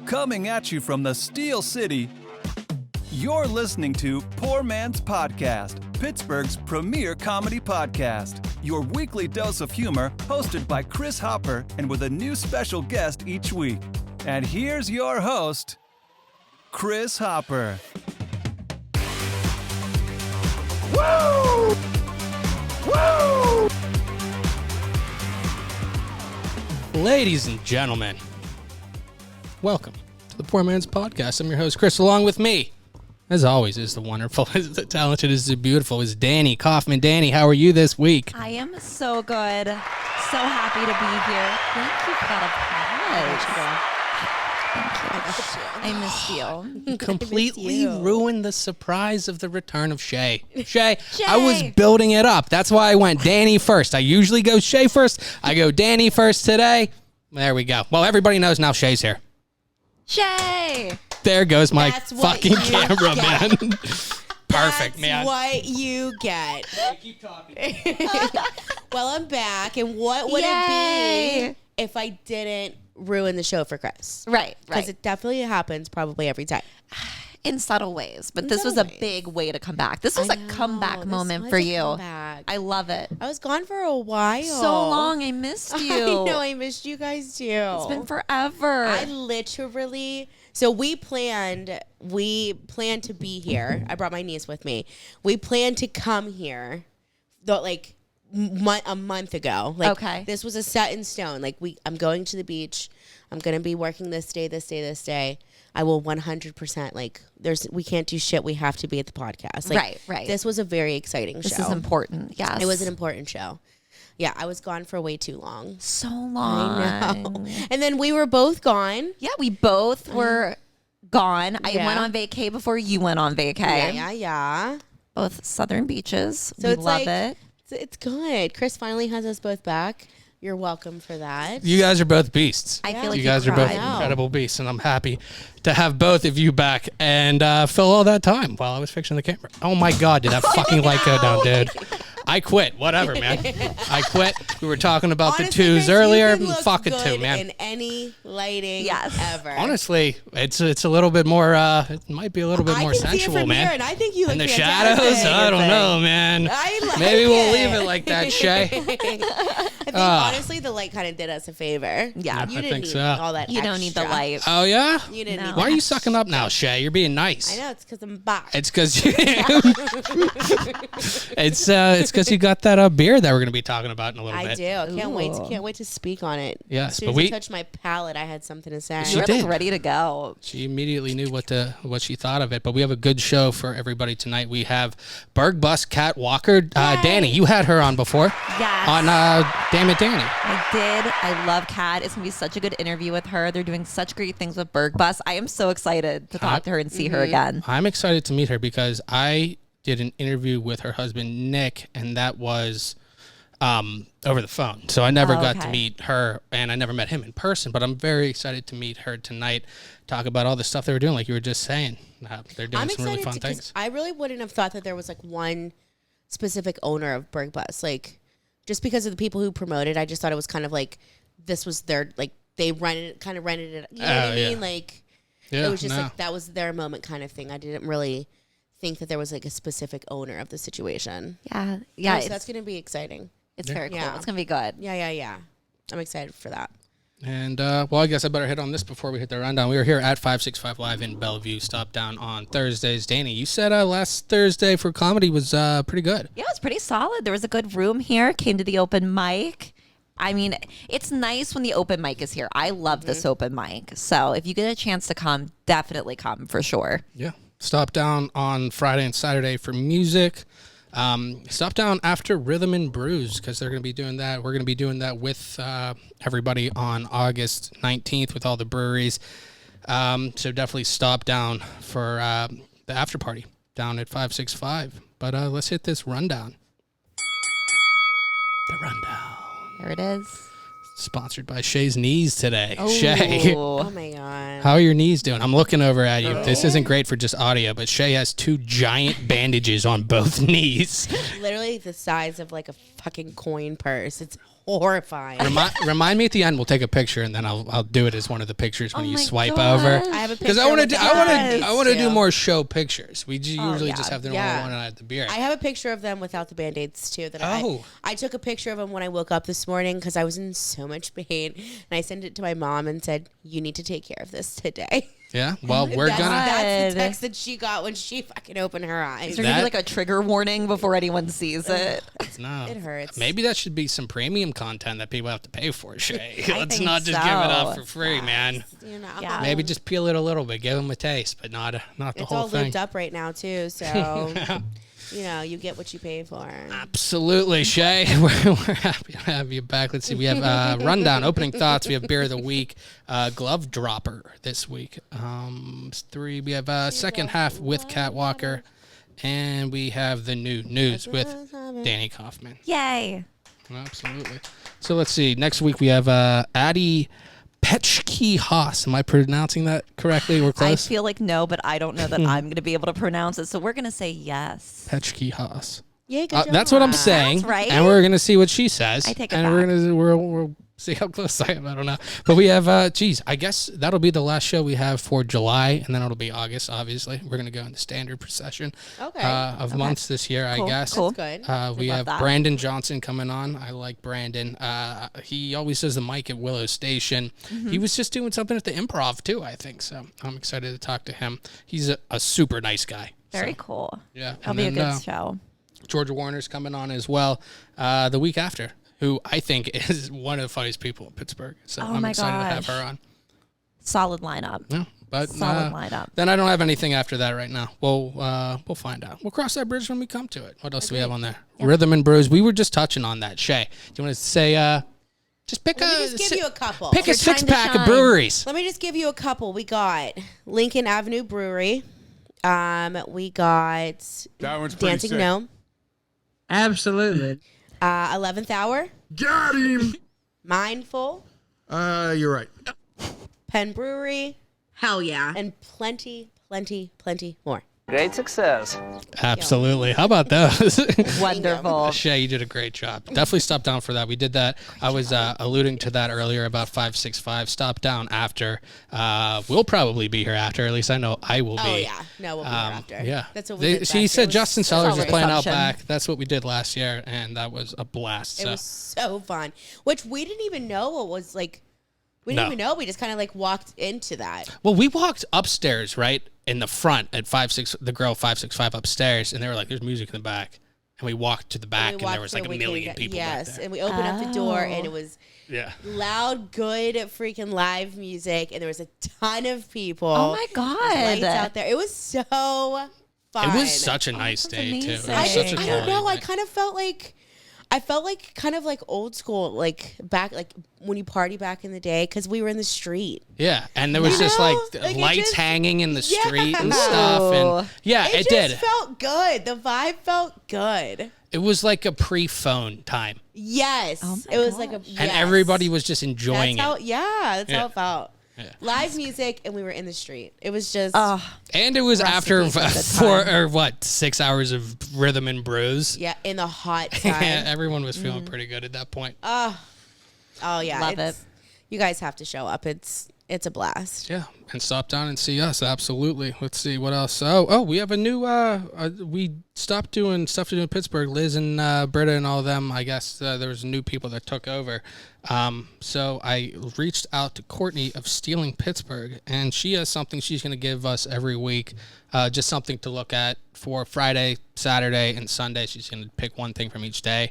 Coming at you from the Steel City, you're listening to Poor Man's Podcast, Pittsburgh's premier comedy podcast. Your weekly dose of humor, hosted by Chris Hopper and with a new special guest each week. And here's your host, Chris Hopper. Woo! Woo! Ladies and gentlemen, welcome to the Poor Man's Podcast. I'm your host, Chris. Along with me, as always, is the wonderful, is the talented, is the beautiful, is Danny Kaufman. Danny, how are you this week? I am so good. So happy to be here. Thank you for that applause. I missed you. You completely ruined the surprise of the return of Shay. Shay, I was building it up. That's why I went Danny first. I usually go Shay first. I go Danny first today. There we go. Well, everybody knows now Shay's here. Shay! There goes my fucking camera, man. Perfect, man. That's what you get. Keep talking. Well, I'm back, and what would it be if I didn't ruin the show for Chris? Right. Because it definitely happens probably every time. In subtle ways, but this was a big way to come back. This was a comeback moment for you. I love it. I was gone for a while. So long. I missed you. I know. I missed you guys too. It's been forever. I literally... So we planned to be here. I brought my niece with me. We planned to come here, though, like a month ago. Like, okay. This was a set in stone. Like I'm going to the beach. I'm gonna be working this day. I will 100%. Like we can't do shit. We have to be at the podcast. Like, right. This was a very exciting show. This is important. Yes, it was an important show. Yeah, I was gone for way too long. So long. I know. And then we were both gone. Yeah, we both were gone. I went on vacay before you went on vacay. Yeah. Both southern beaches. So we it's love it. It's good. Chris finally has us both back. You're welcome for that. You guys are both beasts. I feel like you guys are both incredible beasts, and I'm happy to have both of you back and fill all that time while I was fixing the camera. Oh my God, did that fucking light go down, dude? I quit. Whatever, man. I quit. We were talking about the twos earlier. Fuck it too, man. In any lighting ever. Honestly, it's a little bit more. It might be a little bit more sensual, man. Here, and I think you look in the fantastic. shadows. I don't know, man. Maybe we'll leave it like that, Shay. I think honestly, the light kind of did us a favor. Yeah, you didn't need all that. You don't need the light. Oh yeah. You didn't need. Why are you sucking up now, Shay? You're being nice. I know it's because I'm back. It's because you. It's because you got that beer that we're gonna be talking about in a little bit. I do. I can't wait to speak on it. Yes, as soon as you touched my palate, I had something to say. You were like ready to go. She immediately knew what she thought of it. But we have a good show for everybody tonight. We have Burgh Bus Cat Walker. Danny, you had her on before. Yes. On Damn It, Danny. I did. I love Kat. It's going to be such a good interview with her. They're doing such great things with Burgh Bus. I am so excited to talk to her and see her again. I'm excited to meet her because I did an interview with her husband, Nick, and that was over the phone. So I never got to meet her, and I never met him in person, but I'm very excited to meet her tonight, talk about all the stuff they were doing, like you were just saying. They're doing some really fun things. I really wouldn't have thought that there was like one specific owner of Burgh Bus. Like, just because of the people who promoted, I just thought it was kind of like this was their, like, they rented it. You know what I mean? Like, it was just like that was their moment kind of thing. I didn't really think that there was like a specific owner of the situation. Yeah. So that's going to be exciting. It's very cool. It's going to be good. Yeah. I'm excited for that. And, well, I guess I better hit on this before we hit the rundown. We were here at 565 Live in Bellevue. Stopped down on Thursdays. Danny, you said last Thursday for comedy was pretty good. Yeah, it was pretty solid. There was a good room here. Came to the open mic. I mean, it's nice when the open mic is here. I love this open mic. So if you get a chance to come, definitely come for sure. Yeah. Stopped down on Friday and Saturday for music. Stop down after Rhythm and Brews because they're going to be doing that. We're going to be doing that with everybody on August 19th with all the breweries. So definitely stop down for the after party down at 565. But let's hit this rundown. The rundown. Here it is. Sponsored by Shay's Knees today. Oh. Shay. Oh my God. How are your knees doing? I'm looking over at you. This isn't great for just audio, but Shay has 2 giant bandages on both knees. Literally the size of like a fucking coin purse. It's horrifying. Remind me at the end. We'll take a picture, and then I'll do it as one of the pictures when you my swipe gosh. over. I have a picture Because I want with I want to do too. more show pictures. We usually yeah. just have the normal one at the beer. I have a picture of them without the Band-Aids too. That Oh. I took a picture of them when I woke up this morning because I was in so much pain, and I sent it to my mom and said, "You need to take care of this today." Yeah. Well, That's the text that she got when she fucking opened her eyes. Is there gonna be like a trigger warning before anyone sees it? No. It hurts. Maybe that should be some premium content that people have to pay for, Shay. Let's think not just give it up so. for free, man. You know, Yeah. Maybe just peel it a little bit, give them a taste, but not the it's whole all thing. lubed up right now too, so you know you get what you pay for. Absolutely, Shay. We're happy to have you back. Let's see. We have rundown, opening thoughts. We have beer of the week, glove dropper this week. 3. We have second half with Cat Walker, and we have the new news with Danny Kaufman. Yay! Absolutely. So let's see. Next week we have Addie Petchke Haas. Am I pronouncing that correctly? We're I close. feel like no, but I don't know that I'm going to be able to pronounce it, so we're going to say yes. Petchke Haas. Yeah, good job. That's what I'm saying. That's right. And we're gonna see what she says. I take it and back. we'll see how close I am. I don't know. But we have I guess that'll be the last show we have for July, and then it'll be August, obviously. We're gonna go in the standard procession of months this year, I Cool, guess. cool. Good. We love have that. Brandon Johnson coming on. I like Brandon. He always does the mic at Willow Station. He was just doing something at the Improv too, I think. So I'm excited to talk to him. He's a super nice guy. Very So, cool. yeah. That'll And be a then, good show. Georgia Warner's coming on as well the week after, who I think is one of the funniest people in Pittsburgh. So I'm my excited to have gosh. her on. Solid lineup. Yeah, but Solid lineup. then I don't have anything after that right now. We'll find out. We'll cross that bridge when we come to it. What else do we have on there? Rhythm and Brews. We were just touching on that. Shay, do you want to say just pick Let me just give you a couple. pick a You're trying to 6-pack of shine. breweries. Let me just give you a couple. We got Lincoln Avenue Brewery. We got That one's pretty Dancing sick. Gnome. Absolutely. 11th Hour. Got him. Mindful. You're right. Penn Brewery. Hell yeah. And plenty more. Great success. Absolutely. How about those? Wonderful. Shay, you did a great job. Definitely stop down for that. We did that. I was alluding to that earlier about 565. Stop down after. We'll probably be here after. At least I know I will be. Oh, yeah. No, we'll be here after. Yeah. That's what we did. She said Justin Sellers is solid playing out assumption. back. That's what we did last year, and that was a blast. It So. was so fun. Which we didn't even know what was like. We No. didn't even know. We just kind of like walked into that. Well, we walked upstairs, right, in the front at 565 upstairs, and they were like, there's music in the back. And we walked to the back, and, we there was like a million people Yes, back there. and we opened up the door, and it was Yeah. loud, good, freaking live music, and there was a ton of people. Oh my Lights God. out there. It was so fun. It was such a nice that's day, too. It was amazing. such a I don't know. quality I night. kind of felt like. I felt like kind of like old school, like back, like when you party back in the day, because we were in the street. Yeah, and there was You just know? like Like, it lights just- hanging in the Yeah. street and stuff, and yeah, it just did. felt good. The vibe felt good. It was like a pre-phone time, Yes, Oh my it was like a. gosh. and yes. everybody was just enjoying That's how, it. yeah, that's Yeah. how it felt. Yeah. Live music, and we were in the street. It was just. Oh, And it was after Recipe for a good 4 time. or what 6 hours of rhythm and brews. Yeah, in the hot Yeah, sun. everyone was feeling pretty good at that point. Oh yeah, Love it's- You guys have to show up. It's a blast. Yeah, and stop down and see us. Absolutely. Let's see what else. Oh, we have a new. We stopped doing stuff to do in Pittsburgh. Liz and Britta and all of them. I guess there was new people that took over. So I reached out to Courtney of Stealing Pittsburgh, and she has something she's going to give us every week. Just something to look at for Friday, Saturday, and Sunday. She's going to pick one thing from each day.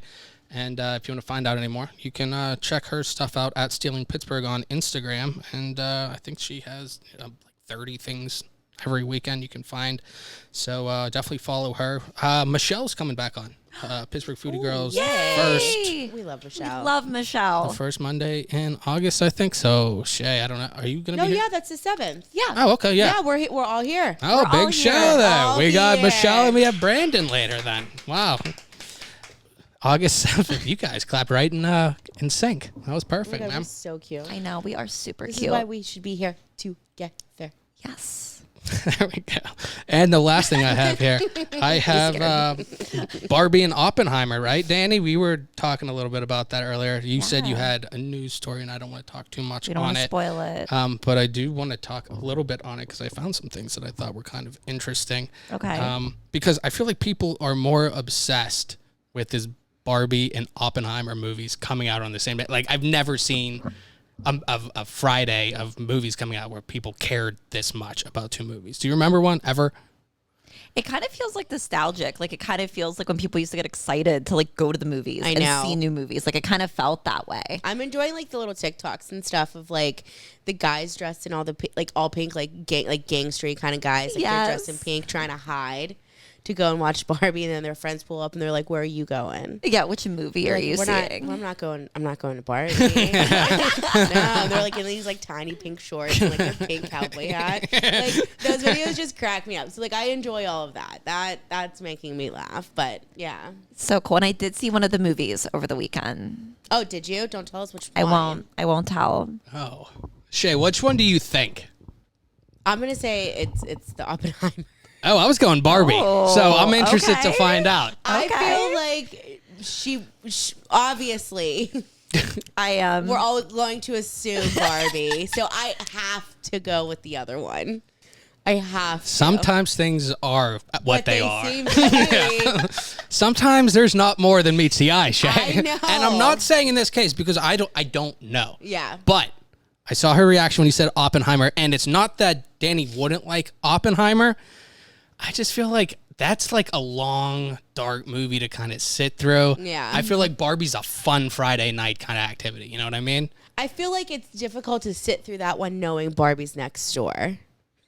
And if you want to find out any more, you can check her stuff out at Stealing Pittsburgh on Instagram. And I think she has like 30 things every weekend you can find. So definitely follow her. Michelle's coming back on. Pittsburgh Foodie Girls first. yay. We love Michelle. Love Michelle. The first Monday in August, I think. So, Shay, I don't know. Are you going to No, be here? yeah, that's the 7th. Yeah. Oh, okay, yeah. Yeah, we're all here. Oh, We're all big here. show there. All We got here. Michelle and we have Brandon later then. Wow. August 7th. You guys clapped right in sync. That was perfect, That man. was so cute. I know. We are super This cute. is why we should be here together. Yes. There we go. And the last thing I have here, I have Barbie and Oppenheimer, right, Danny? We were talking a little bit about that earlier. You said you had a news story, and I don't want to talk too much We don't on want to it. spoil it. But I do want to talk a little bit on it because I found some things that I thought were kind of interesting. Okay. Because I feel like people are more obsessed with this Barbie and Oppenheimer movies coming out on the same day. Like, I've never seen a Friday of movies coming out where people cared this much about two movies. Do you remember one ever? It kind of feels like nostalgic. Like, it kind of feels like when people used to get excited to like go to the movies I and know. see new movies. Like, it kind of felt that way. I'm enjoying like the little TikToks and stuff of like the guys dressed in all the like all pink, like gangstery kind of guys. Like they're dressed in pink, trying to hide to go and watch Barbie, and then their friends pull up and they're like, "Where are you going?" Yeah, which movie are you seeing? I'm not going to Barbie. No, and they're like in these like tiny pink shorts and like a pink cowboy hat. Like those videos just crack me up. So like I enjoy all of that. That's making me laugh. But yeah. So cool. And I did see one of the movies over the weekend. Oh, did you? Don't tell us which I one. won't. I won't tell. Oh. Shay, which one do you think? I'm gonna say it's the Oppenheimer. Oh, I was going Barbie. So I'm interested to okay. find out. I feel like she obviously I am. we're all going to assume Barbie, so I have to go with the other one. I have to. Sometimes things are what they are. Seem to be. Sometimes there's not more than meets the eye, Shay. I know. And I'm not saying in this case because I don't know. Yeah. But I saw her reaction when he said Oppenheimer, and it's not that Danny wouldn't like Oppenheimer. I just feel like that's like a long, dark movie to kind of sit through. Yeah. I feel like Barbie's a fun Friday night kind of activity. You know what I mean? I feel like it's difficult to sit through that one knowing Barbie's next door.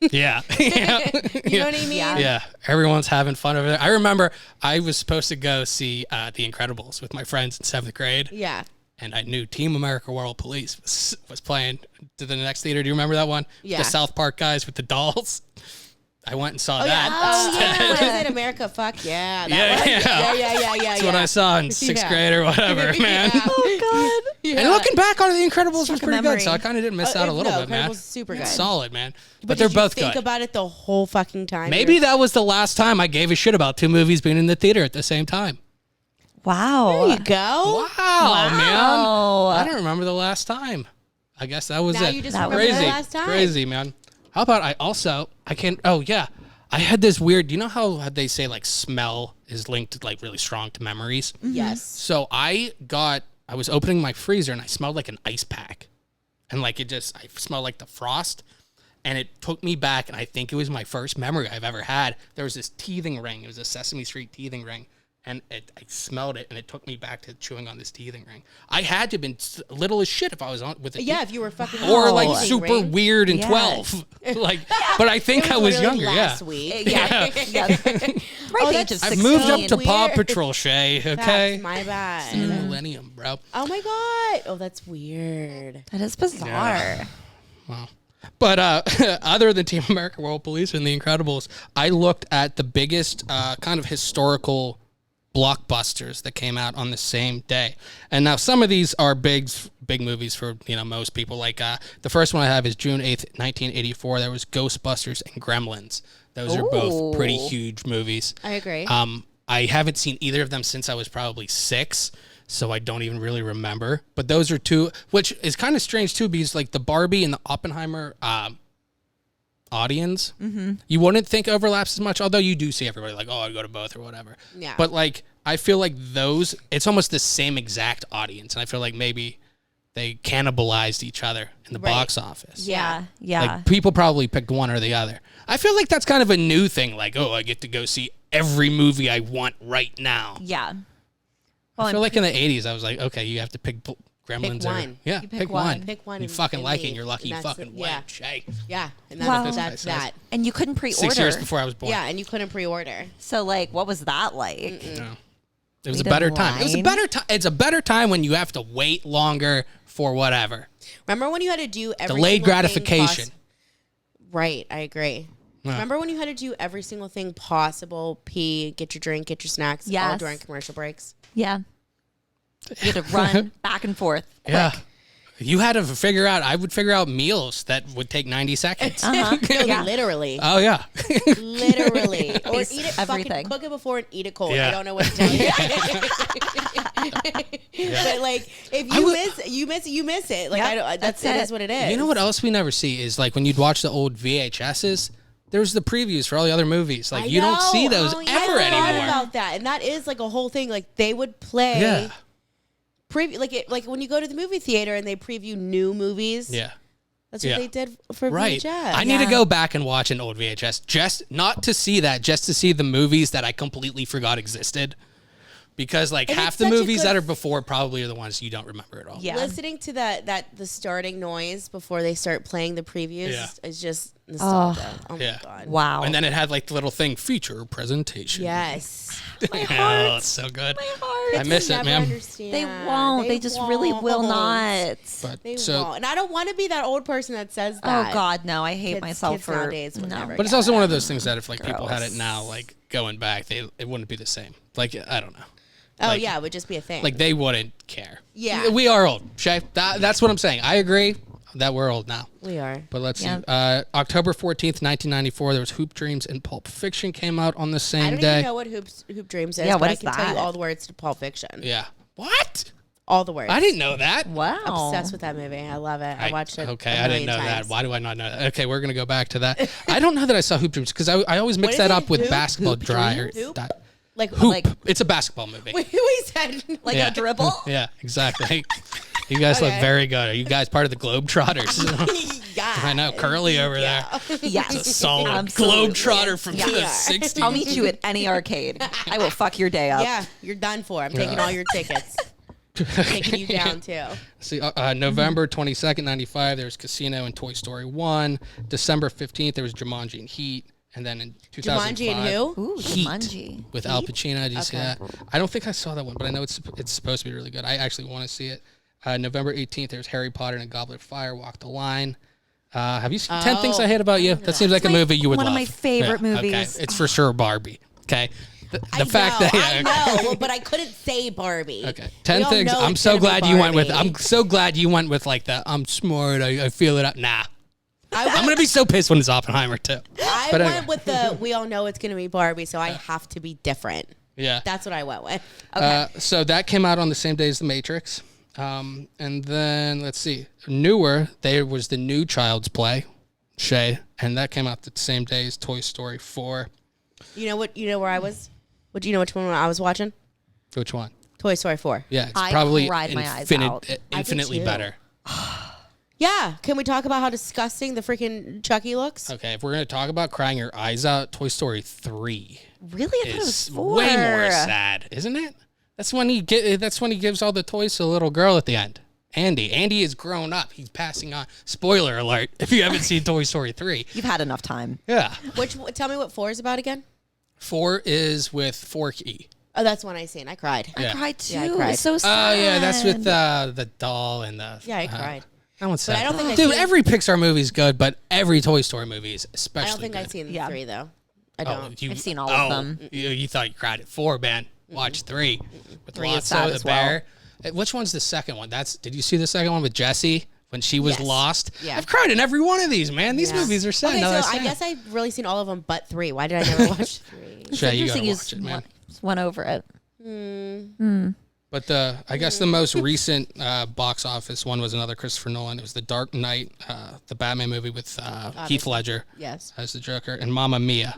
Yeah. Yeah. You know what I mean? Yeah, everyone's having fun over there. I remember I was supposed to go see The Incredibles with my friends in 7th grade. Yeah. And I knew Team America World Police was playing to the next theater. Do you remember that one? Yeah. The South Park guys with the dolls. I went and saw Oh, that. yeah. Oh, yeah. What is it? America? Fuck yeah. That one? Yeah. That's what I saw in 6th grade or whatever, man. Yeah. Oh God. Yeah. And looking back on it, The Incredibles was a pretty memory. good, so I kind of didn't miss out a little bit, man. Incredibles is super good. It's solid, man. But did they're you both think good. about it the whole fucking time? Maybe that was the last time I gave a shit about two movies being in the theater at the same time. Wow. There you go. Wow, man. Wow. I don't remember the last time. I guess that was Now it. you just That was remember Crazy. the last time. Crazy, man. How about I can't, oh, yeah. I had this weird, you know how they say like smell is linked like really strong to memories? Yes. So I was opening my freezer and I smelled like an ice pack. And like I smelled like the frost. And it took me back, and I think it was my first memory I've ever had. There was this teething ring. It was a Sesame Street teething ring. And I smelled it, and it took me back to chewing on this teething ring. I had to have been little as shit if I was on with it. Yeah, if you were fucking Or like teething super ring. weird and Yes. 12. Like, but I think I was literally younger, last yeah. week. Yeah. Right. that's- Age of I've 16. moved up to Weird. Paw Patrol, Shay, okay? That's my bad. Millennium, bro. Oh my god. Oh, that's weird. That is bizarre. Wow. But other than Team America World Police and The Incredibles, I looked at the biggest kind of historical blockbusters that came out on the same day. And now some of these are big movies for, most people. Like the first one I have is June 8th, 1984. There was Ghostbusters and Gremlins. Those are both pretty huge movies. I agree. I haven't seen either of them since I was probably 6, so I don't even really remember. But those are two, which is kind of strange too, because like the Barbie and the Oppenheimer audience, you wouldn't think overlaps as much, although you do see everybody like, oh, I'd go to both or whatever. Yeah. But like, I feel like it's almost the same exact audience, and I feel like maybe they cannibalized each other in the box office. Yeah. Yeah. Like people probably picked one or the other. I feel like that's kind of a new thing. Like, oh, I get to go see every movie I want right now. Yeah. Well, I feel like in the 80s, I was like, okay, you have to pick Gremlins. Pick one. Yeah, You pick one. Pick one You and- fucking and like it, leave. and you're lucky And you that's fucking it. win, Yeah. Shay. Yeah, and Wow. that's that. and you couldn't pre-order. 6 years before I was born. Yeah, and you couldn't pre-order. So like, what was that like? No. It was Wait a in better time. It was a line? better time. It's a better time when you have to wait longer for whatever. Remember when you had to do every Delayed single thing gratification. Right, I agree. Yeah. Remember when you had to do every single thing possible, pee, get your drink, get your snacks, all Yes. during commercial breaks? Yeah. You had to run back and forth. Yeah. You had to figure out. I would figure out meals that would take 90 seconds. No, Yeah. literally. Oh yeah. Literally. Or It's eat it, everything. fucking cook it before and eat it cold. Yeah. I don't know what to tell you. But like, if you miss it. Like, Yep, I don't, that's that it. is what it is. You know what else we never see is like when you'd watch the old VHSs. There's the previews for all the other movies. Like you don't see those ever I anymore. thought about that, and that is like a whole thing. Like they would play. Yeah. Preview like when you go to the movie theater and they preview new movies. Yeah. That's what they did for Right. VHS. I need to go back and watch an old VHS just not to see that, just to see the movies that I completely forgot existed. Because like And half it's the such a movies good- that are before probably are the ones you don't remember at all. Yeah. Listening to the starting noise before they start playing the previews Yeah. is just nostalgia. Oh Yeah. my god. Wow. And then it had like the little thing, feature presentation. Yes. Oh, it's so good. I Kids miss will it, never man. understand. They won't. They just really will won't. not. But They so won't. And I don't want to be that old person that says that. Oh God, no! I hate Kids- myself kids for nowadays would never But it's get also it. one of those things that if like people had it Gross. now, like going back, it wouldn't be the same. Like I don't know. Oh Like- yeah, it would just be a thing. Like they wouldn't care. Yeah. We are old, Shay. That's what I'm saying. I agree that we're old now. we are. But let's Yeah. see. October 14th, 1994, there was Hoop Dreams and Pulp Fiction came out on the I same don't day. even know what Hoop Dreams is, Yeah, but what I is can tell you that? all the words to Pulp Fiction. Yeah. What? All the words. I didn't know that. Wow. Obsessed with that movie. I love it. I watched it. Okay, a I didn't million know times. that. Why do I not know that? Okay, we're gonna go back to that. I don't know that I saw Hoop Dreams because I always mix is that it? up with Hoop? basketball Hoop dryer. Dreams? Hoop? That- Like Hoop. Like- It's a basketball movie. we said Like Yeah. a dribble. Yeah, exactly. You guys look Okay. very good. Are you guys part of the Globetrotters? yeah. I know Curly over there. Yes. It's a solid Absolutely. Globetrotter from Yeah. the Yeah. 60s. I'll meet you at any arcade. I will fuck your day up. Yeah, you're done for. I'm taking all your tickets. Taking you down too. See, November 22nd, 95, there was Casino and Toy Story 1. December 15th, there was Jumanji and Heat. And then in 2005, Jumanji and who? Ooh, Heat Jumanji. with Al Pacino. Did you see that? I don't think I saw that one, but I know it's supposed to be really good. I actually want to see it. November 18th, there's Harry Potter and a Goblet of Fire, Walk the Line. Have you seen 10 Things I Hate About You? That seems like a movie you would one love. of my favorite movies. Okay. It's for sure Barbie. Okay. The I fact know, that I know, but I couldn't say Barbie. Okay. We 10 all things. know I'm it's so gonna be glad you went with. Barbie. I'm so glad you went with like the I'm smart. I feel it up. Nah. I I'm gonna be so pissed when it's Oppenheimer too. I But went anyway. with the we all know it's going to be Barbie, so I have to be different. Yeah. That's what I went with. So that came out on the same day as The Matrix. And then let's see, newer. There was the new Child's Play, Shay, and that came out the same day as Toy Story 4. You know what? You know where I was? What do you know which one I was watching? Which one? Toy Story 4. Yeah, it's I probably cried my eyes out. infinitely too. better. Yeah. Can we talk about how disgusting the freaking Chucky looks? Okay, if we're gonna talk about crying your eyes out, Toy Story 3 Really? I thought it was is 4. way more sad, isn't it? That's when he gives all the toys to the little girl at the end. Andy is grown up. He's passing on. Spoiler alert! If you haven't seen Toy Story 3, You've had enough time. yeah, Tell me what 4 is about again? 4 is with Forky. Oh, that's one I seen. I cried. Yeah. I cried too. Yeah, I cried. It's so Oh sad. yeah, that's with the doll and the. Yeah, I cried. That one's sad. But I don't think I've Dude, seen- every Pixar movie is good, but every Toy Story movie is especially I don't think good. I've seen the Yeah. 3 though. I don't. You, I've seen all of them. You thought you cried at 4, man. Watch 3 with 3 is Lotso sad the as well. bear. Which one's the second one? Did you see the second one with Jessie when she was Yes. lost? Yeah. I've cried in every one of these, man. These Yeah. movies are sad. Okay, Now so that's I sad. guess I've really seen all of them but 3. Why did I never watch 3? Shay, you gotta Interesting, you watch it, man. just went over it. But I guess the most recent box office one was another Christopher Nolan. It was The Dark Knight, the Batman movie with Heath Ledger Yes. as the Joker, and Mamma Mia.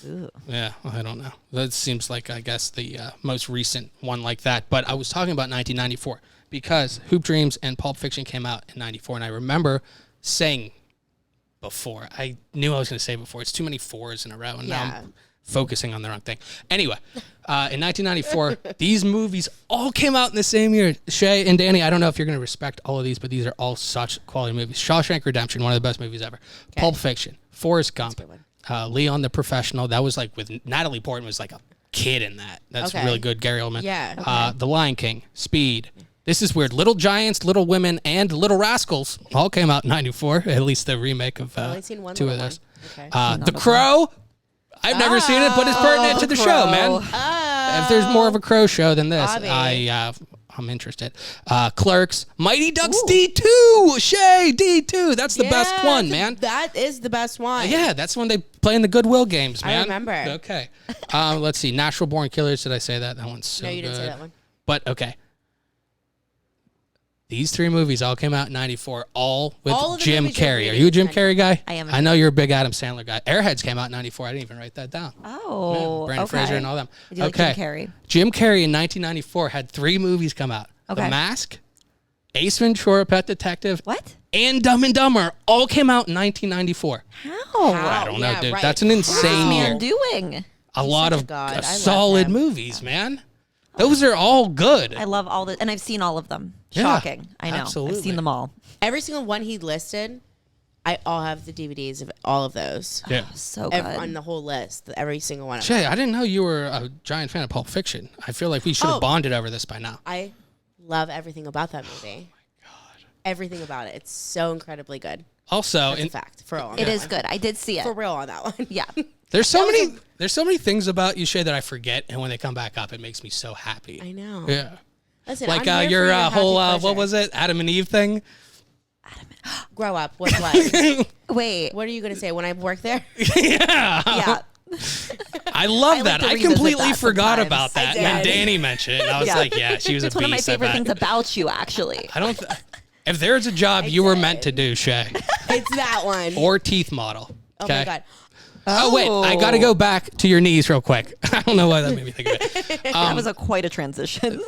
Ooh. Yeah, I don't know. That seems like, I guess, the most recent one like that. But I was talking about 1994 because Hoop Dreams and Pulp Fiction came out in 94. And I remember saying before, I knew I was going to say before, it's too many 4s in a row. And now Yeah. I'm focusing on the wrong thing. Anyway, in 1994, these movies all came out in the same year. Shay and Danny, I don't know if you're going to respect all of these, but these are all such quality movies. Shawshank Redemption, one of the best movies ever. Pulp Fiction, Forrest Gump, Leon the Professional. That was like with Natalie Portman was like a kid in that. That's Okay. really good. Gary Oldman. Yeah. The Lion King, Speed. This is weird. Little Giants, Little Women, and Little Rascals all came out in 94. At least the remake of only seen one 2 of Little those. one. Okay. The Crow. I've never seen it, but it's pertinent to the show, man. Oh, If there's more of a Crow show than this, Bobby. I'm interested. Clerks, Mighty Ducks D2, Shay D2. That's the best one, man. That is the best one. Yeah, that's when they play in the Goodwill games, man. I remember. Okay. Let's see. Natural Born Killers. Did I say that? That one's so good. No, you didn't say that one. But okay. These 3 movies all came out in 94, all with All of the Jim movies are Carrey. really Are you a Jim good. Carrey guy? I am. I know you're a big Adam Sandler guy. Airheads came out in 94. I didn't even write that down. Oh, Yeah, Brandon okay. Fraser and all them. I do like Jim Carrey. Jim Carrey in 1994 had 3 movies come out. Okay. The Mask, Ace Ventura, Pet Detective, What? and Dumb and Dumber all came out in 1994. How? I don't know, Yeah, dude. right. That's an insane year. Man doing? A lot such a of god. I love solid him. movies, man. Those are all good. I love all the, and I've seen all of them. Yeah, Shocking. I know. absolutely. I've seen them all. Every single one he listed, I all have the DVDs of all of those. Yeah. So good. On the whole list, every single one of Shay, them. I didn't know you were a giant fan of Pulp Fiction. I feel like we should have Oh. bonded over this by now. I love everything about that movie. Oh my god. Everything about it. It's so incredibly good. Also, That's a fact. For real. on It that is one. good. I did see it. For real on that one. Yeah. there's so many things about you, Shay, that I forget, and when they come back up, it makes me so happy. I know. Yeah. Listen, Like I'm here your for your whole happy what pleasure. was it, Adam and Eve thing? Grow up. What's what? Wait. What are you gonna say when I work there? yeah. Yeah. I love I like that. to I revisit completely that forgot sometimes. about that. I And then did. Danny mentioned it, and I was Yeah. like, yeah, she was a It's one of my beast. I favorite bet. things about you, actually. I don't. If there's a job you were meant to do, Shay, It's that one. or teeth model. Oh Okay. my god. Oh wait, I got to go back to your knees real quick. I don't know why that made me think of it. That was quite a transition.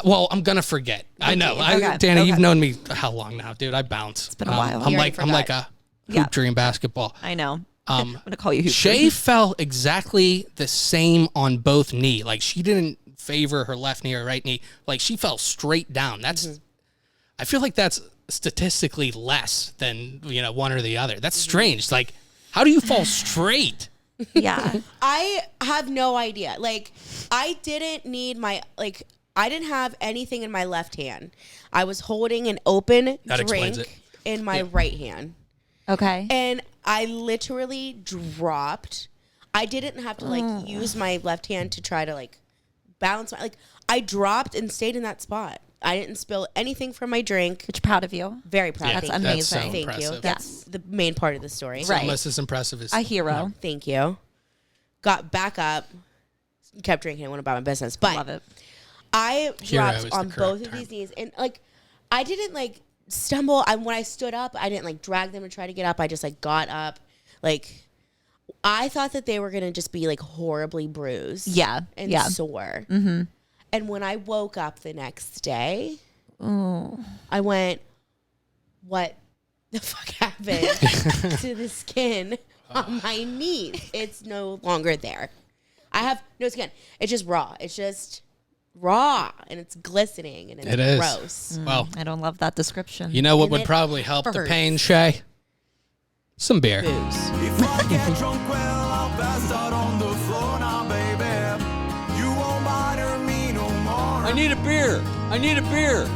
Well, I'm gonna forget. I know, Okay, Danny. okay. You've known me how long now, dude? I bounce. It's been a while. I'm You like already a hoop Yeah. dream basketball. I know. I'm gonna call you. Hoop Shay Dream. fell exactly the same on both knee. Like she didn't favor her left knee or right knee. Like she fell straight down. That's. I feel like that's statistically less than one or the other. That's strange. Like, how do you fall straight? Yeah. I have no idea. Like, I didn't need I didn't have anything in my left hand. I was holding an open That explains drink it. in my right hand. Okay. And I literally dropped. I didn't have to use my left hand to try to balance my I dropped and stayed in that spot. I didn't spill anything from my drink. Which proud of you. Very proud. Yeah, That's Thank you. amazing. so Thank you. impressive. That's the main part of the story. Right. Almost as impressive as A hero. Thank you. Got back up, kept drinking, went about my business. But Love it. I Hero is dropped the on correct both of term. these knees, and I didn't stumble. When I stood up, I didn't drag them to try to get up. I just got up. I thought that they were gonna just be horribly bruised, Yeah, and yeah. sore. Mm-hmm. And when I woke up the next day, I went, "What the fuck happened to the skin on my knee? It's no longer there. I have no skin. It's just raw. It's just raw, and it's glistening, and it's It is. gross." Well, I don't love that description. you know what And would it probably help the hurts. pain, Shay? Some beer. Booze. If I get drunk, well, I'll pass out on the floor now, baby. You won't bother me no more. I need a beer. I need a beer.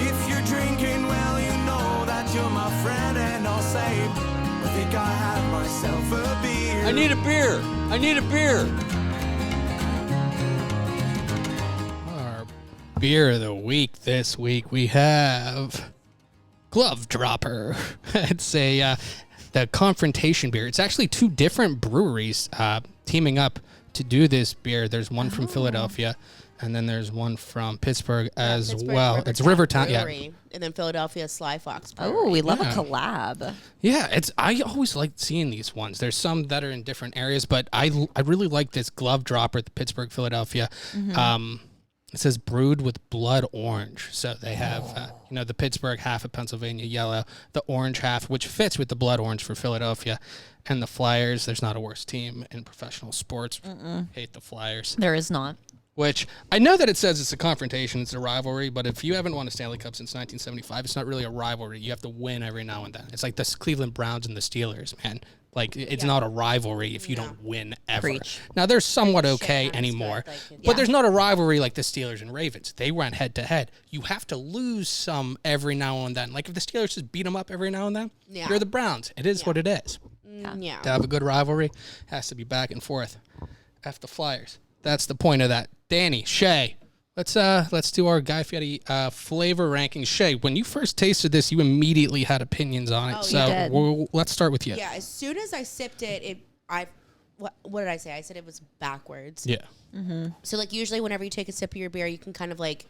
If you're drinking, well, you know that you're my friend, and I'll say, I think I have myself a beer. I need a beer. I need a beer. Our beer of the week this week, we have Glove Dropper. It's the Confrontation beer. It's actually 2 different breweries teaming up to do this beer. There's one from Philadelphia, and then there's one from Pittsburgh as Pittsburgh well. It's Rivertown, yeah. Brewery, and then Philadelphia Sly Fox Brewery. Oh, we love Yeah. a collab. Yeah, I always like seeing these ones. There's some that are in different areas, but I really like this Glove Dropper, the Pittsburgh, Philadelphia. It says brewed with blood orange. So they have, the Pittsburgh half of Pennsylvania yellow, the orange half, which fits with the blood orange for Philadelphia, and the Flyers. There's not a worse team in professional sports. Hate the Flyers. There is not. Which I know that it says it's a confrontation, it's a rivalry, but if you haven't won a Stanley Cup since 1975, it's not really a rivalry. You have to win every now and then. It's like the Cleveland Browns and the Steelers, man. It's not a rivalry if you don't win ever. Preach. Now they're somewhat okay happens, anymore, but, but there's not a rivalry like the Steelers and Ravens. They went head to head. You have to lose some every now and then. Like if the Steelers just beat them up every now and then, Yeah. you're the Browns. It is what it is. Yeah. To have a good rivalry, has to be back and forth. F the Flyers. That's the point of that. Danny, Shay, let's do our Guy Fieri flavor ranking. Shay, when you first tasted this, you immediately had opinions on it. Oh, so you did. let's start with you. Yeah, as soon as I sipped it, what did I say? I said it was backwards. Yeah. So like usually whenever you take a sip of your beer, you can kind of like,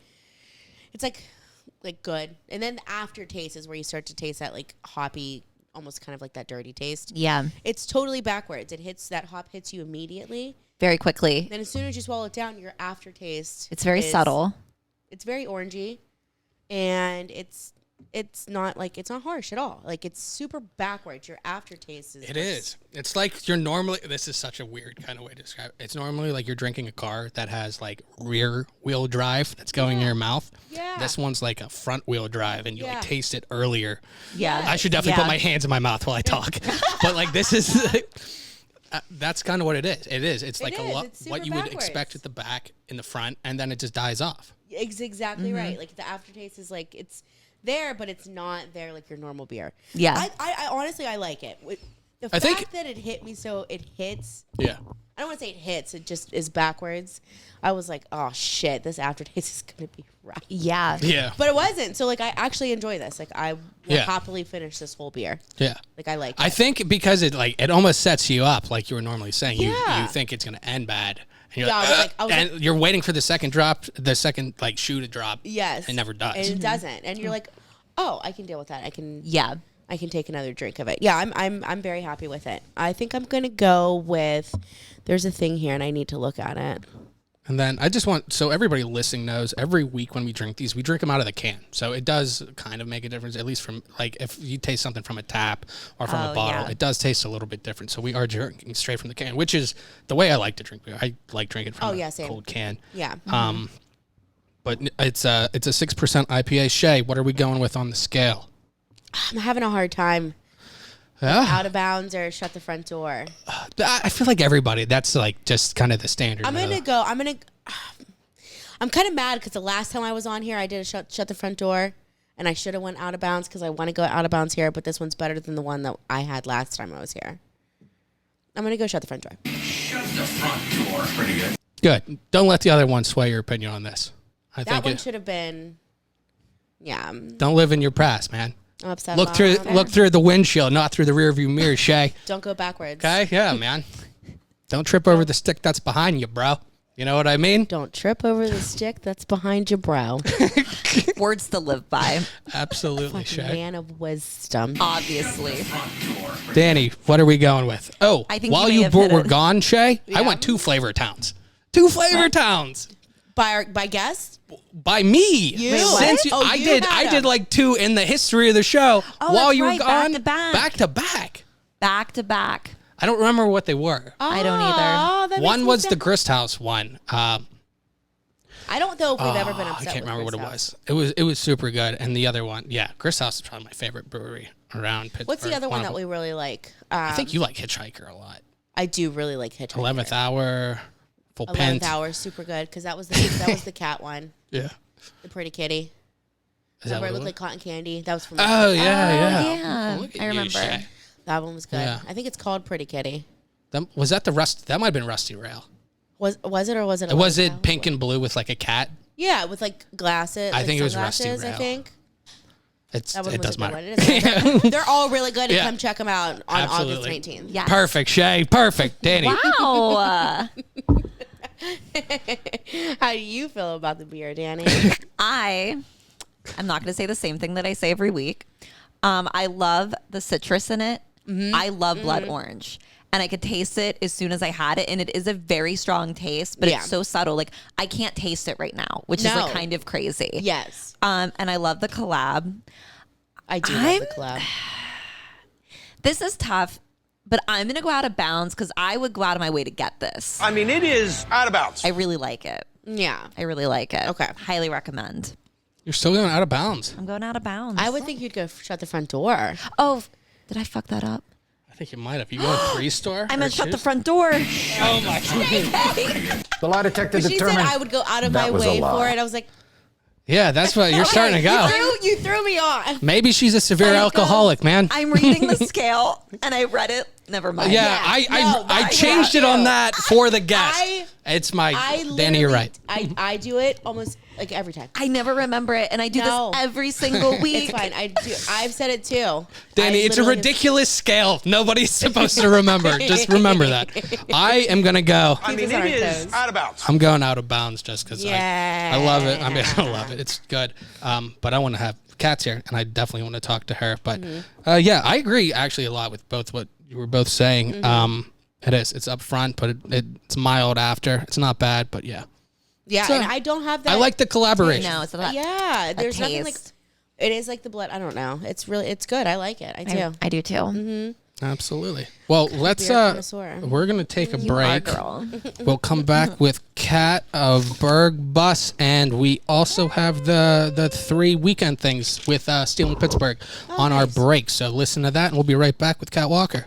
it's like good, and then the aftertaste is where you start to taste that like hoppy, almost kind of like that dirty taste. Yeah. It's totally backwards. That hop hits you immediately. Very quickly. Then as soon as you swallow it down, your aftertaste. It's very subtle. It's very orangey, and it's not harsh at all. Like it's super backwards. Your aftertaste is. It is. It's like you're normally. This is such a weird kind of way to describe it. It's normally like you're drinking a car that has like rear wheel drive that's going in your mouth. Yeah. This one's like a front wheel drive, and you like taste it earlier. Yeah. I should definitely put my hands in my mouth while I talk. But like this is. That's kind of what it is. It is. It's like a lot It's what super you would backwards. expect at the back, in the front, and then it just dies off. It's exactly right. Like the aftertaste is like it's there, but it's not there like your normal beer. Yeah. I honestly I like it. The I fact think- that it hit me so it hits. Yeah. I don't want to say it hits. It just is backwards. I was like, oh shit, this aftertaste is gonna be rough. Yeah. Yeah. But it wasn't. So like I actually enjoy this. Like I will Yeah. happily finish this whole beer. Yeah. Like I like it. I think because it almost sets you up, like you were normally saying. Yeah. You think it's gonna end bad. And you're Yeah, I was and you're waiting for the second like shoe to drop. Yes. It never does. And it doesn't. And you're like, oh, I can deal with that. I can Yeah. I can take another drink of it. Yeah, I'm very happy with it. I think I'm gonna go with. There's a thing here, and I need to look at it. And then I just want, so everybody listening knows, every week when we drink these, we drink them out of the can. So it does kind of make a difference, at least from, like, if you taste something from a tap or from a bottle, yeah. it does taste a little bit different. So we are drinking straight from the can, which is the way I like to drink beer. I like drinking from a same. cold can. Yeah. But it's a 6% IPA. Shay, what are we going with on the scale? I'm having a hard time. Yeah. Out of bounds or shut the front door. I feel like everybody, that's like just kind of the standard. I'm kind of mad because the last time I was on here, I did a shut the front door, and I should have went out of bounds because I want to go out of bounds here, but this one's better than the one that I had last time I was here. I'm going to go shut the front door. Shut the front door. Pretty good. Good. Don't let the other one sway your opinion on this. I That think one should have been, don't live in your past, man. I'm upset Look about through it. look through the windshield, not through the rearview mirror, Shay. Don't go backwards. Okay? Yeah, man. Don't trip over the stick that's behind you, bro. You know what I mean? Don't trip over the stick that's behind your brow. Words to live by, Absolutely, Shay. Man of wisdom. obviously. Danny, what are we going with? Oh, I think while you may you have hit were it. gone, Shay, I Yeah. went 2 flavor towns. 2 flavor towns. By guest? By me. You? Since What? Oh, I you did had I did them. like 2 in the history of the show Oh, while that's you were right, gone. back to back. Back to back. Back to back. I don't remember what they were. I don't either. Oh, that One makes me was the sad. Grist House one. I don't know if we've ever been I upset can't with remember what it Grist House. was. It was super good. And the other one, yeah, Grist House is probably my favorite brewery around Pittsburgh. What's the other one of that them. we really like? I think you like Hitchhiker a lot. I do really like Hitchhiker. 11th Hour, Full 11th Pint. Hour, super good because that was the cat one, Yeah. the pretty kitty. Is that Remember, what it it looked was? like cotton candy. That was from. Oh, yeah. Yeah, Look at I you, remember. Shay. That one was good. Yeah. I think it's called Pretty Kitty. Was that the Rust? That might have been Rusty Rail. Was it or was it? Was 11th Hour? it pink and blue with like a cat? Yeah, with like glasses. I like think it was Rusty sunglasses, I Rail. think It that one does was a good matter. one. It is. They're all really good. Yeah. Come check them out on Absolutely. August 19th. Yeah. Perfect, Shay. Perfect, Danny. Wow. How do you feel about the beer, Danny? I'm not going to say the same thing that I say every week. I love the citrus in it. I love blood orange. And I could taste it as soon as I had it. And it is a very strong taste, but Yeah. it's so subtle. Like, I can't taste it right now, which is No. like kind of crazy. Yes, And I love the collab. I do love the club. This is tough, but I'm going to go out of bounds because I would go out of my way to get this. I mean, it is out of bounds. I really like it. Yeah, I really like it. Okay. Highly recommend. You're still going out of bounds. I'm going out of bounds. I would think you'd go shut the front door. Oh, did I fuck that up? I think you might have. You go to pre-store? I meant or shut the shoes? front door. Oh, my God. The lie detector She said determined I would go out of that my was a way lie. for it. I was like, Yeah, that's what you're starting to go. You threw me on. Maybe she's a severe Because alcoholic, man. I'm reading the scale, and I read it Never mind. Yeah, I changed it on that for the guest. It's my Danny. You're right. I do it almost like every time. I never remember it, and I do this every single week. It's fine. I do. I've said it too. Danny, it's a ridiculous scale. Nobody's supposed to remember. Just remember that. I am gonna go. I mean, it is out of bounds. I'm going out of bounds just because I love it. I mean, I love it. It's good. But I want to have Kat's here, and I definitely want to talk to her. But yeah, I agree actually a lot with both what you were both saying. It is. It's up front, but it's mild after. It's not bad, but yeah. Yeah, So, and I don't have that. I like the collaboration. No, it's not. Yeah, there's nothing like. taste. It is like the blood. I don't know. It's good. I like it. I do. I do too. Absolutely. Well, let's. Beer connoisseur. We're gonna take a You are, break. girl. We'll come back with Kat of Burgh Bus, and we also have the 3 weekend things with Steel in Pittsburgh on our break. So listen to that, and we'll be right back with Kat Walker.